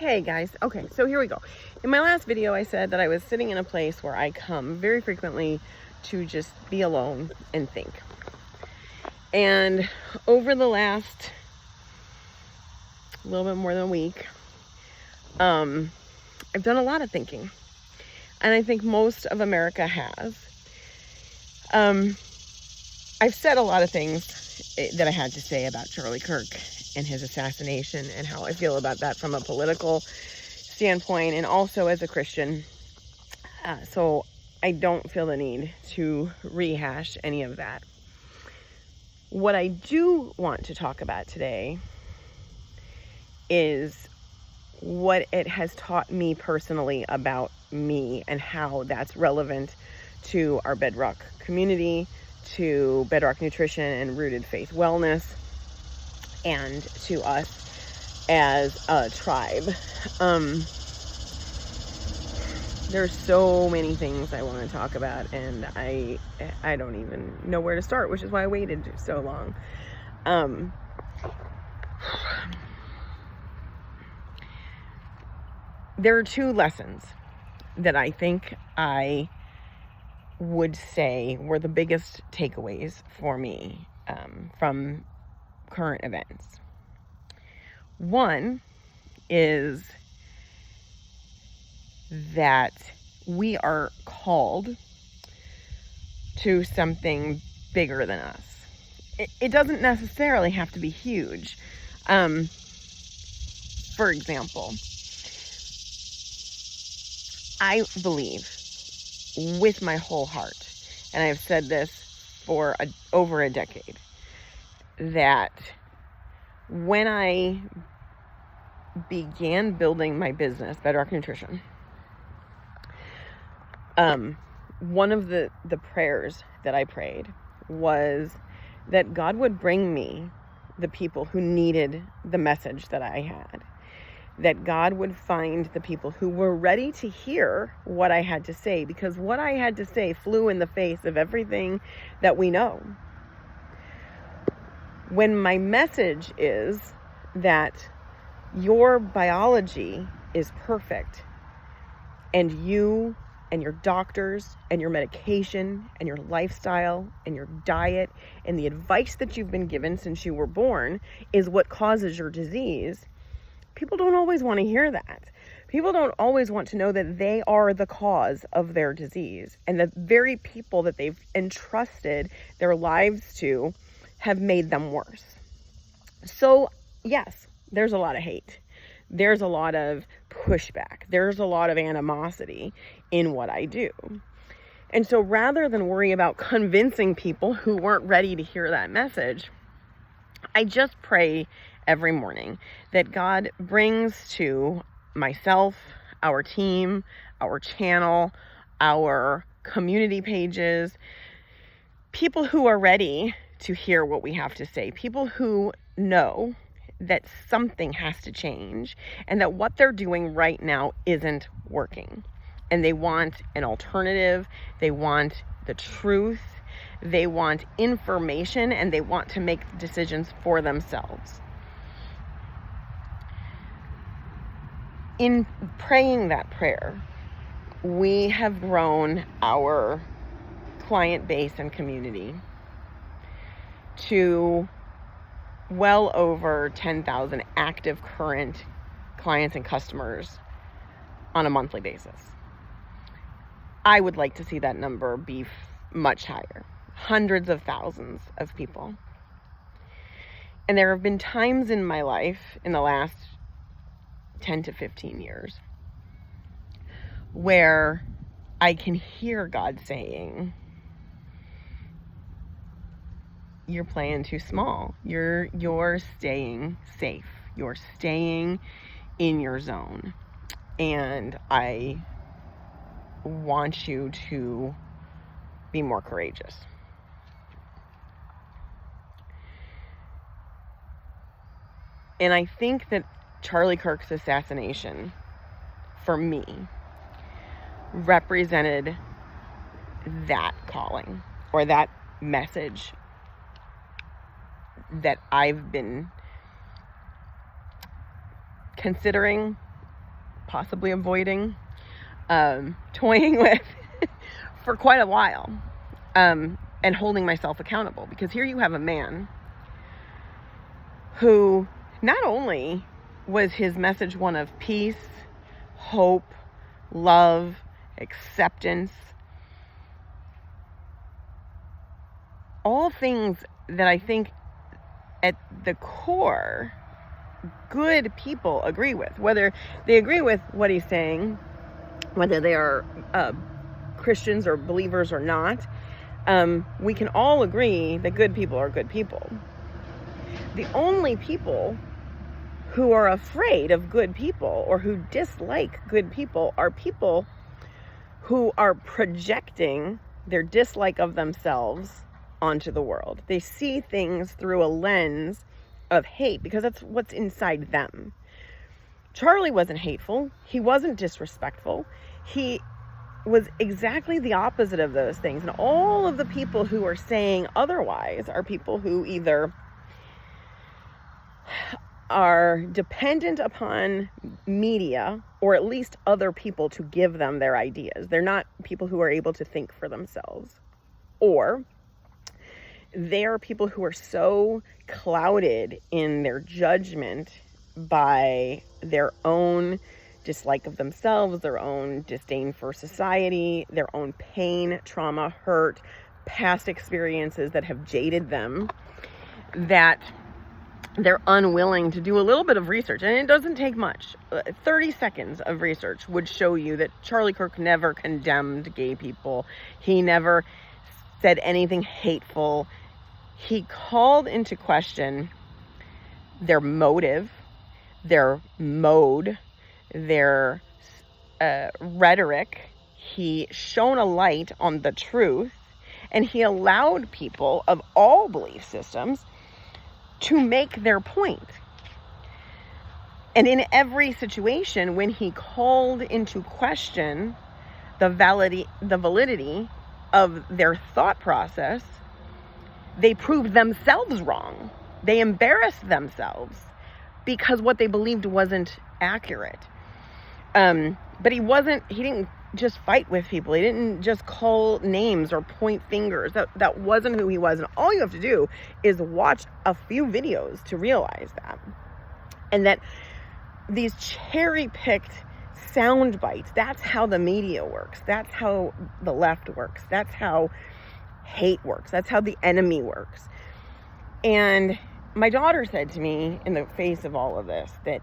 Hey guys, okay, so here we go. In my last video, I said that I was sitting in a place where I come very frequently to just be alone and think. And over the last little bit more than a week, I've done a lot of thinking. And I think most of America has. I've said a lot of things that I had to say about Charlie Kirk and his assassination and how I feel about that from a political standpoint and also as a Christian. So I don't feel the need to rehash any of that. What I do want to talk about today is what it has taught me personally about me and how that's relevant to our Bedrock community, to Bedrock Nutrition and Rooted Faith Wellness, and to us as a tribe. There's so many things I want to talk about, and I don't even know where to start, which is why I waited so long. There are two lessons that I think I would say were the biggest takeaways for me from current events. One is that we are called to something bigger than us. It doesn't necessarily have to be huge. For example, I believe with my whole heart, and I've said this for over a decade, that when I began building my business, Bedrock Nutrition, one of the prayers that I prayed was that God would bring me the people who needed the message that I had. That God would find the people who were ready to hear what I had to say, because what I had to say flew in the face of everything that we know. When my message is that your biology is perfect, and you and your doctors and your medication and your lifestyle and your diet and the advice that you've been given since you were born is what causes your disease, people don't always want to hear that. People don't always want to know that they are the cause of their disease, and the very people that they've entrusted their lives to have made them worse. So yes, there's a lot of hate. There's a lot of pushback. There's a lot of animosity in what I do. And so rather than worry about convincing people who weren't ready to hear that message, I just pray every morning that God brings to myself, our team, our channel, our community pages, people who are ready to hear what we have to say, people who know that something has to change and that what they're doing right now isn't working. And they want an alternative, they want the truth, they want information, and they want to make decisions for themselves. In praying that prayer, we have grown our client base and community to well over 10,000 active current clients and customers on a monthly basis. I would like to see that number be much higher. Hundreds of thousands of people. And there have been times in my life in the last 10 to 15 years where I can hear God saying, you're playing too small. You're staying safe. You're staying in your zone. And I want you to be more courageous. And I think that Charlie Kirk's assassination, for me, represented that calling or that message that I've been considering possibly avoiding toying with for quite a while, and holding myself accountable. Because here you have a man who not only was his message one of peace, hope, love, acceptance, all things that I think at the core good people agree with, whether they agree with what he's saying, whether they are Christians or believers or not. We can all agree that good people are good people. The only people who are afraid of good people or who dislike good people are people who are projecting their dislike of themselves onto the world. They see things through a lens of hate because that's what's inside them. Charlie wasn't hateful. He wasn't disrespectful. He was exactly the opposite of those things. And all of the people who are saying otherwise are people who either are dependent upon media or at least other people to give them their ideas. They're not people who are able to think for themselves. Or they are people who are so clouded in their judgment by their own dislike of themselves, their own disdain for society, their own pain, trauma, hurt, past experiences that have jaded them, that they're unwilling to do a little bit of research. And it doesn't take much. 30 seconds of research would show you that Charlie Kirk never condemned gay people. He never said anything hateful. He called into question their motive, their mode, their rhetoric. He shone a light on the truth, and he allowed people of all belief systems to make their point. And in every situation, when he called into question the validity of their thought process, they proved themselves wrong. They embarrassed themselves because what they believed wasn't accurate. But he didn't just fight with people. He didn't just call names or point fingers. That wasn't who he was. And all you have to do is watch a few videos to realize that. And that these cherry-picked sound bites, that's how the media works. That's how the left works. That's how hate works. That's how the enemy works. And my daughter said to me in the face of all of this that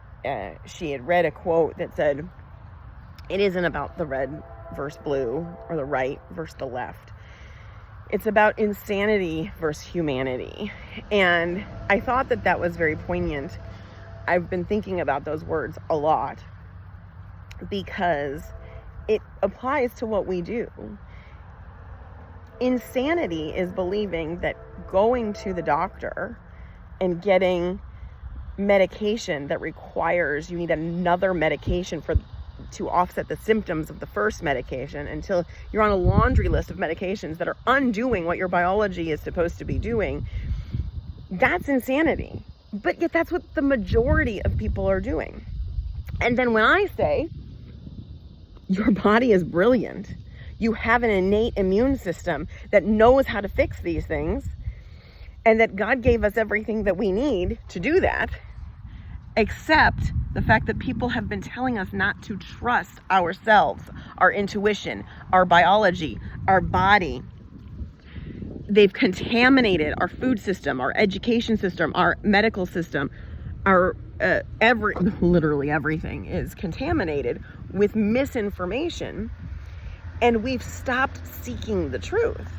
she had read a quote that said, it isn't about the red versus blue or the right versus the left. It's about insanity versus humanity. And I thought that that was very poignant. I've been thinking about those words a lot because it applies to what we do. Insanity is believing that going to the doctor and getting medication that requires you need another medication to offset the symptoms of the first medication until you're on a laundry list of medications that are undoing what your biology is supposed to be doing. That's insanity. But yet that's what the majority of people are doing. And then when I say your body is brilliant, you have an innate immune system that knows how to fix these things, and that God gave us everything that we need to do that, except the fact that people have been telling us not to trust ourselves, our intuition, our biology, our body. They've contaminated our food system, our education system, our medical system, our literally everything is contaminated with misinformation, and we've stopped seeking the truth.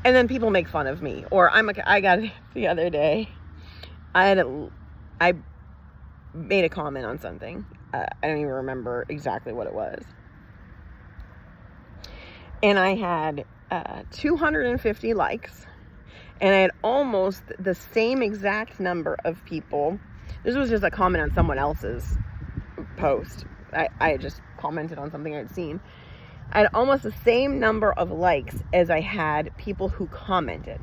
And then people make fun of me, or I got the other day, I made a comment on something. I don't even remember exactly what it was. And I had 250 likes, and I had almost the same exact number of people. This was just a comment on someone else's post. I had just commented on something I'd seen. I had almost the same number of likes as I had people who commented.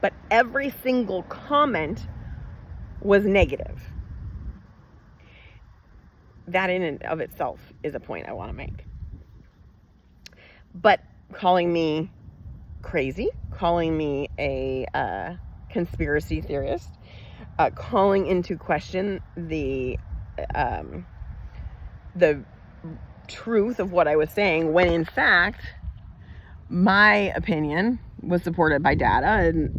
But every single comment was negative. that in and of itself is a point I want to make. But calling me crazy, calling me a conspiracy theorist, calling into question the truth of what I was saying, when in fact my opinion was supported by data,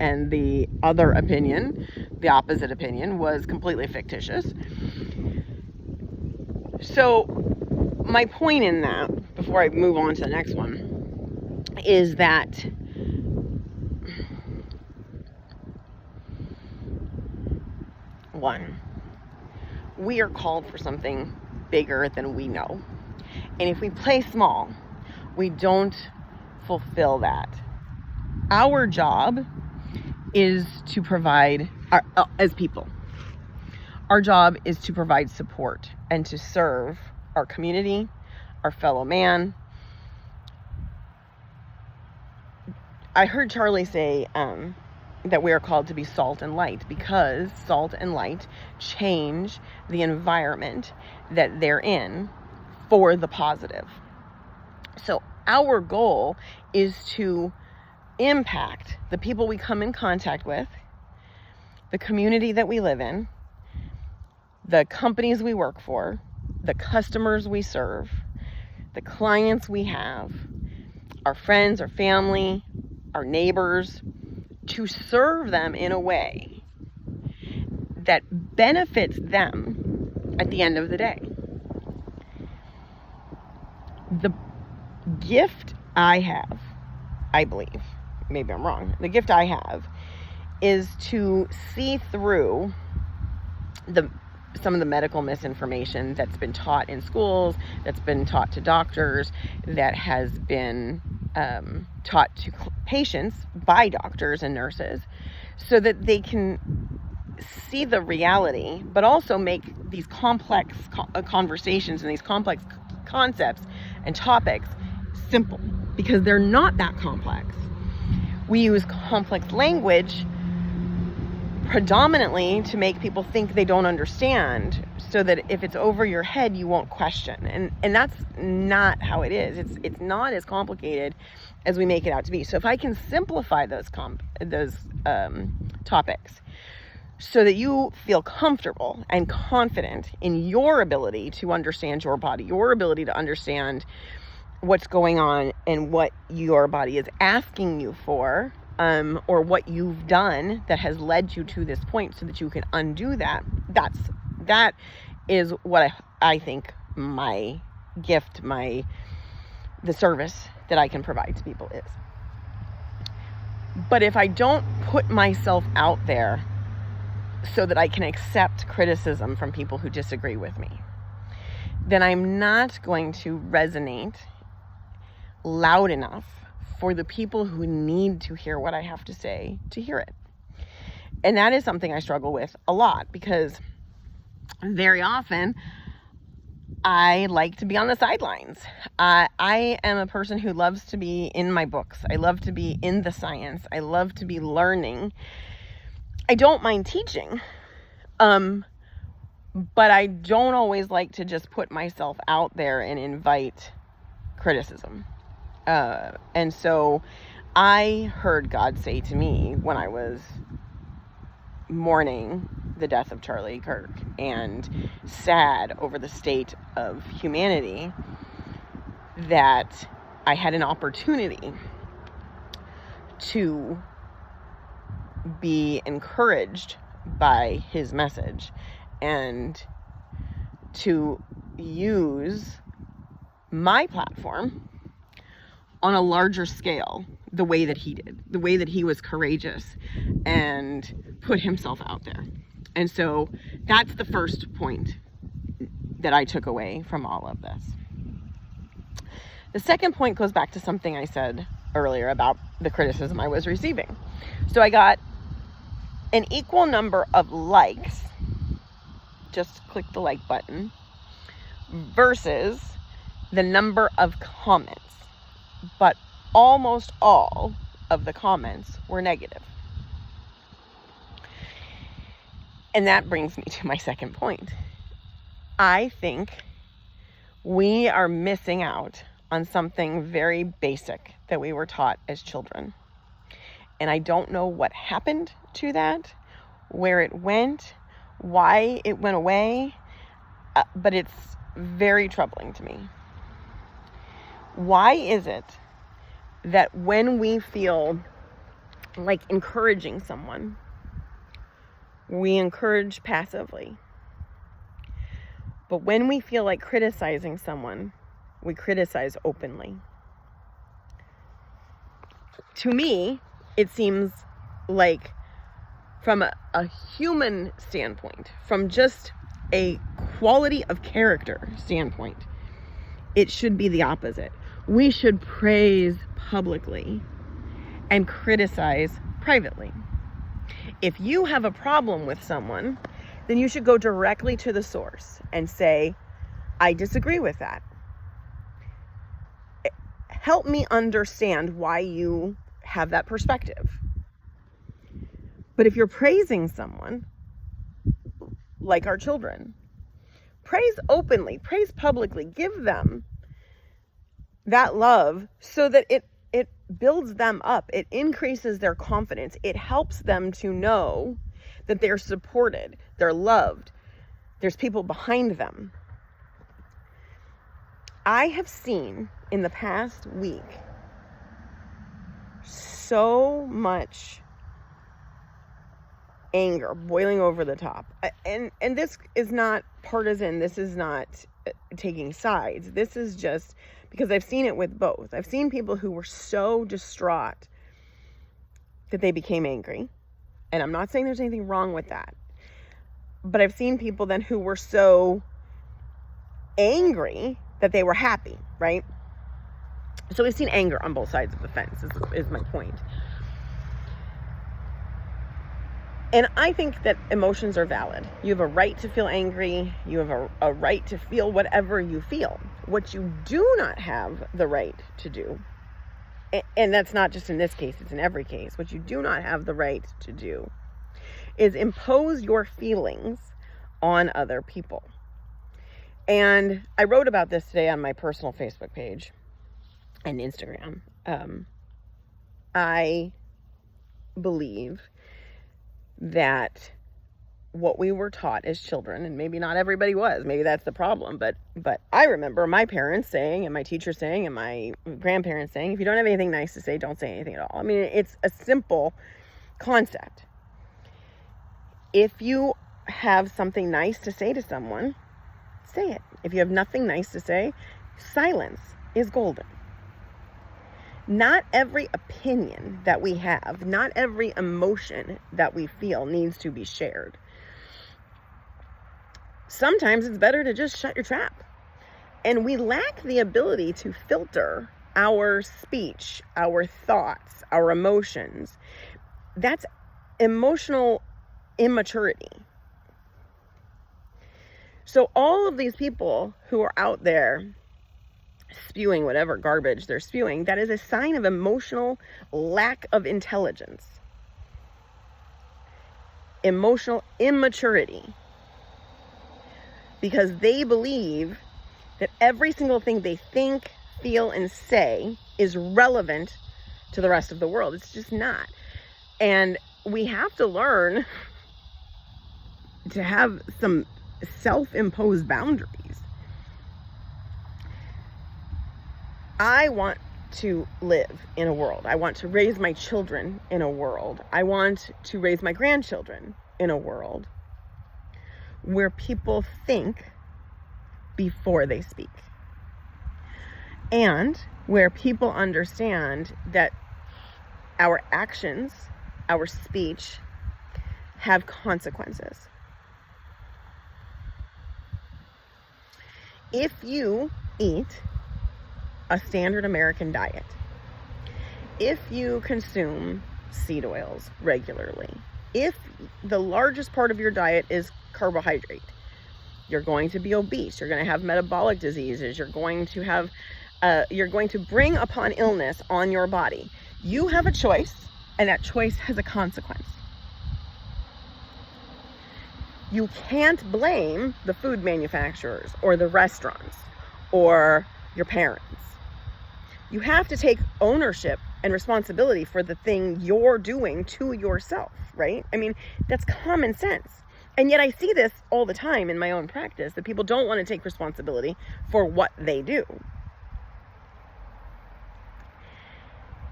and the other opinion, the opposite opinion, was completely fictitious. So my point in that, before I move on to the next one, is that one, we are called for something bigger than we know. And if we play small, we don't fulfill that. Our job is to provide, as people, our job is to provide support and to serve our community, our fellow man. I heard Charlie say that we are called to be salt and light, because salt and light change the environment that they're in for the positive. So our goal is to impact the people we come in contact with, the community that we live in, the companies we work for, the customers we serve, the clients we have, our friends, our family, our neighbors, to serve them in a way that benefits them at the end of the day. The gift I have, I believe, maybe I'm wrong, the gift I have is to see through some of the medical misinformation that's been taught in schools, that's been taught to doctors, that has been taught to patients by doctors and nurses, so that they can see the reality, but also make these complex conversations and these complex concepts and topics simple, because they're not that complex. We use complex language predominantly to make people think they don't understand, so that if it's over your head, you won't question. And that's not how it is. It's not as complicated as we make it out to be. So if I can simplify those topics so that you feel comfortable and confident in your ability to understand your body, your ability to understand what's going on and what your body is asking you for, or what you've done that has led you to this point, so that you can undo that. That is what I think my gift, the service that I can provide to people is. But if I don't put myself out there so that I can accept criticism from people who disagree with me, then I'm not going to resonate loud enough for the people who need to hear what I have to say to hear it. And that is something I struggle with a lot, because very often I like to be on the sidelines. I am a person who loves to be in my books. I love to be in the science. I love to be learning. I don't mind teaching, but I don't always like to just put myself out there and invite criticism. And so I heard God say to me when I was mourning the death of Charlie Kirk and sad over the state of humanity, that I had an opportunity to be encouraged by his message and to use my platform on a larger scale, the way that he did, the way that he was courageous and put himself out there. And so that's the first point that I took away from all of this. The second point goes back to something I said earlier about the criticism I was receiving. So I got an equal number of likes, just click the like button, versus the number of comments. But almost all of the comments were negative. And that brings me to my second point. I think we are missing out on something very basic that we were taught as children. And I don't know what happened to that, where it went, why it went away, but it's very troubling to me. Why is it that when we feel like encouraging someone, we encourage passively? But when we feel like criticizing someone, we criticize openly. To me, it seems like from a human standpoint, from just a quality of character standpoint, it should be the opposite. We should praise publicly and criticize privately. If you have a problem with someone, then you should go directly to the source and say, I disagree with that. Help me understand why you have that perspective. But if you're praising someone, like our children, praise openly, praise publicly, give them that love so that it builds them up. It increases their confidence. It helps them to know that they're supported, they're loved, there's people behind them. I have seen in the past week so much anger boiling over the top. And this is not partisan. This is not taking sides. This is just because I've seen it with both. I've seen people who were so distraught that they became angry. And I'm not saying there's anything wrong with that. But I've seen people then who were so angry that they were happy, right? So we've seen anger on both sides of the fence, is my point. And I think that emotions are valid. You have a right to feel angry. You have a right to feel whatever you feel. What you do not have the right to do, and that's not just in this case, it's in every case, what you do not have the right to do is impose your feelings on other people. And I wrote about this today on my personal Facebook page and Instagram. I believe that what we were taught as children, and maybe not everybody was, maybe that's the problem, but I remember my parents saying, and my teacher saying, and my grandparents saying, if you don't have anything nice to say, don't say anything at all. I mean, it's a simple concept. If you have something nice to say to someone, say it. If you have nothing nice to say, silence is golden. Not every opinion that we have, not every emotion that we feel needs to be shared. Sometimes it's better to just shut your trap. And we lack the ability to filter our speech, our thoughts, our emotions. That's emotional immaturity. So all of these people who are out there spewing whatever garbage they're spewing, that is a sign of emotional lack of intelligence. Emotional immaturity. Because they believe that every single thing they think, feel, and say is relevant to the rest of the world. It's just not. And we have to learn to have some self-imposed boundaries. I want to live in a world. I want to raise my children in a world. I want to raise my grandchildren in a world where people think before they speak. And where people understand that our actions, our speech, have consequences. If you eat a standard American diet, if you consume seed oils regularly, if the largest part of your diet is carbohydrate, you're going to be obese, you're going to have metabolic diseases, you're going to bring upon illness on your body. You have a choice, and that choice has a consequence. You can't blame the food manufacturers or the restaurants or your parents. You have to take ownership and responsibility for the thing you're doing to yourself, right? I mean, that's common sense. And yet I see this all the time in my own practice, that people don't want to take responsibility for what they do.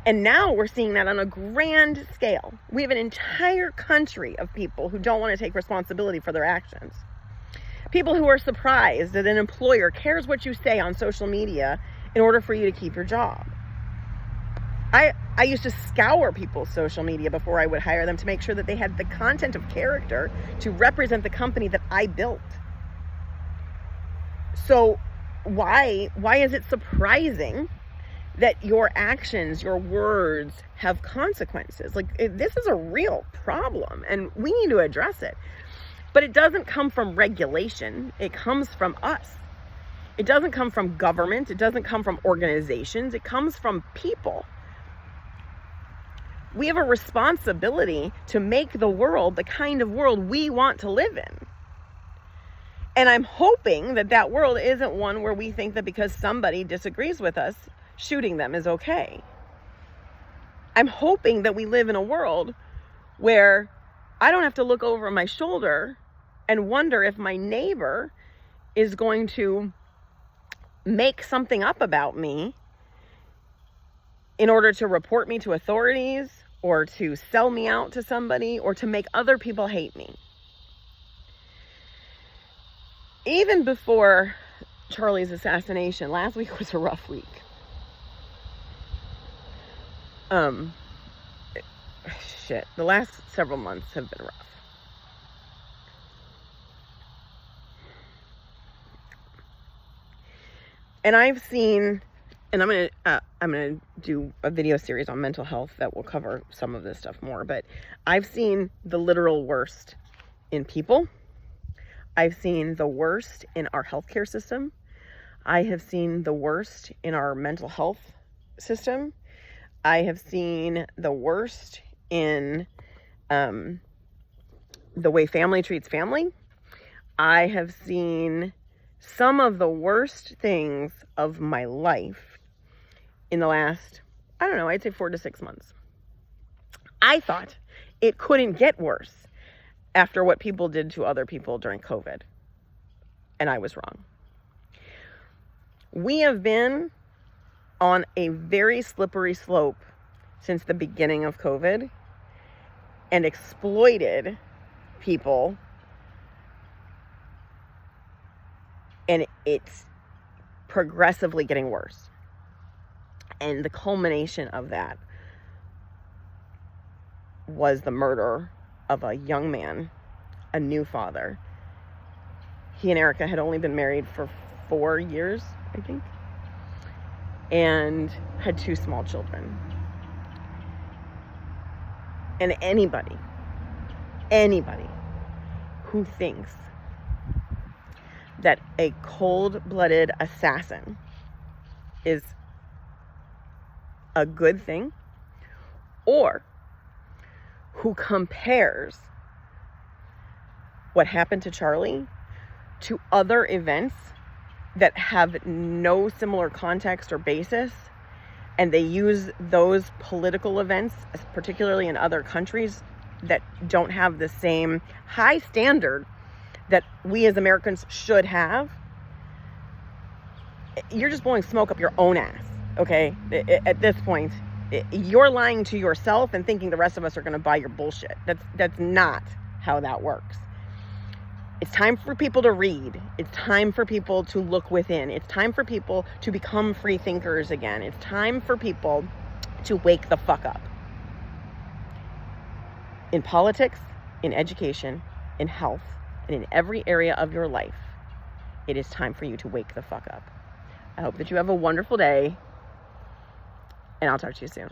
And now we're seeing that on a grand scale. We have an entire country of people who don't want to take responsibility for their actions. People who are surprised that an employer cares what you say on social media in order for you to keep your job. I used to scour people's social media before I would hire them to make sure that they had the content of character to represent the company that I built. So why is it surprising that your actions, your words have consequences? Like, this is a real problem and we need to address it. But it doesn't come from regulation. It comes from us. It doesn't come from government. It doesn't come from organizations. It comes from people. We have a responsibility to make the world the kind of world we want to live in. And I'm hoping that that world isn't one where we think that because somebody disagrees with us, shooting them is okay. I'm hoping that we live in a world where I don't have to look over my shoulder and wonder if my neighbor is going to make something up about me in order to report me to authorities or to sell me out to somebody or to make other people hate me. Even before Charlie's assassination, last week was a rough week. The last several months have been rough. And I've seen, and I'm gonna do a video series on mental health that will cover some of this stuff more, but I've seen the literal worst in people. I've seen the worst in our healthcare system. I have seen the worst in our mental health system. I have seen the worst in the way family treats family. I have seen some of the worst things of my life in the last, I'd say 4 to 6 months. I thought it couldn't get worse after what people did to other people during COVID. And I was wrong. We have been on a very slippery slope since the beginning of COVID and exploited people. And it's progressively getting worse. And the culmination of that was the murder of a young man, a new father. He and Erica had only been married for 4 years, I think, and had 2 small children. And anybody who thinks that a cold-blooded assassin is a good thing, or who compares what happened to Charlie to other events that have no similar context or basis, and they use those political events, particularly in other countries that don't have the same high standard that we as Americans should have, you're just blowing smoke up your own ass, okay? At this point, you're lying to yourself and thinking the rest of us are going to buy your bullshit. That's not how that works. It's time for people to read. It's time for people to look within. It's time for people to become free thinkers again. It's time for people to wake the fuck up. In politics, in education, in health, and in every area of your life, it is time for you to wake the fuck up. I hope that you have a wonderful day, and I'll talk to you soon.